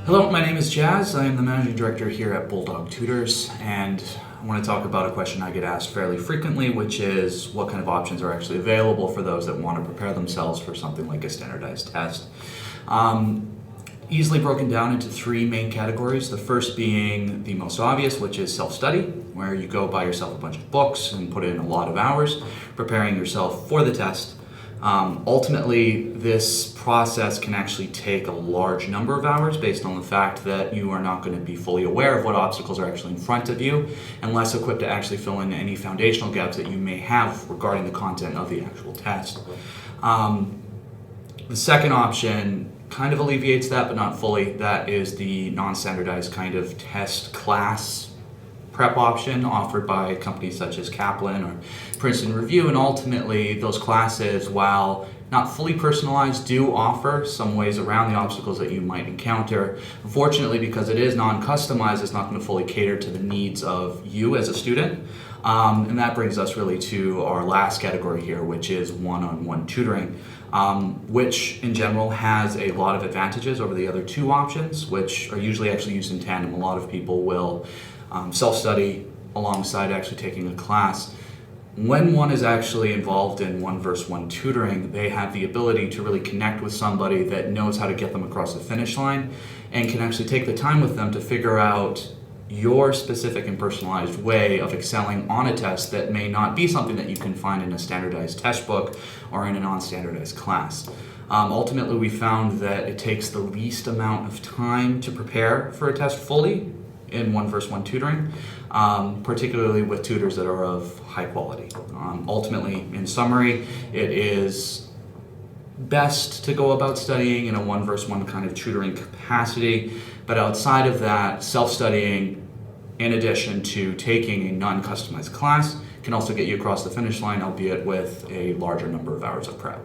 Hello, my name is Jazz. I am the Managing Director here at Bulldog Tutors, and I want to talk about a question I get asked fairly frequently, which is what kind of options are actually available for those that want to prepare themselves for something like a standardized test. Easily broken down into three main categories. The first being the most obvious, which is self-study, where you go buy yourself a bunch of books and put in a lot of hours preparing yourself for the test. Ultimately, this process can actually take a large number of hours based on the fact that you are not going to be fully aware of what obstacles are actually in front of you and less equipped to actually fill in any foundational gaps that you may have regarding the content of the actual test. The second option kind of alleviates that, but not fully. That is the non-standardized kind of test class prep option offered by companies such as Kaplan or Princeton Review, and ultimately those classes, while not fully personalized, do offer some ways around the obstacles that you might encounter. Unfortunately, because it is non-customized, it's not going to fully cater to the needs of you as a student. And that brings us really to our last category here, which is one-on-one tutoring, which in general has a lot of advantages over the other two options, which are usually actually used in tandem. A lot of people will self-study alongside actually taking a class. When one is actually involved in one-versus-one tutoring, they have the ability to really connect with somebody that knows how to get them across the finish line and can actually take the time with them to figure out your specific and personalized way of excelling on a test that may not be something that you can find in a standardized test book or in a non-standardized class. Ultimately, we found that it takes the least amount of time to prepare for a test fully in one-versus-one tutoring, particularly with tutors that are of high quality. Ultimately, in summary, it is best to go about studying in a one-versus-one kind of tutoring capacity, but outside of that, self-studying, in addition to taking a non-customized class, can also get you across the finish line, albeit with a larger number of hours of prep.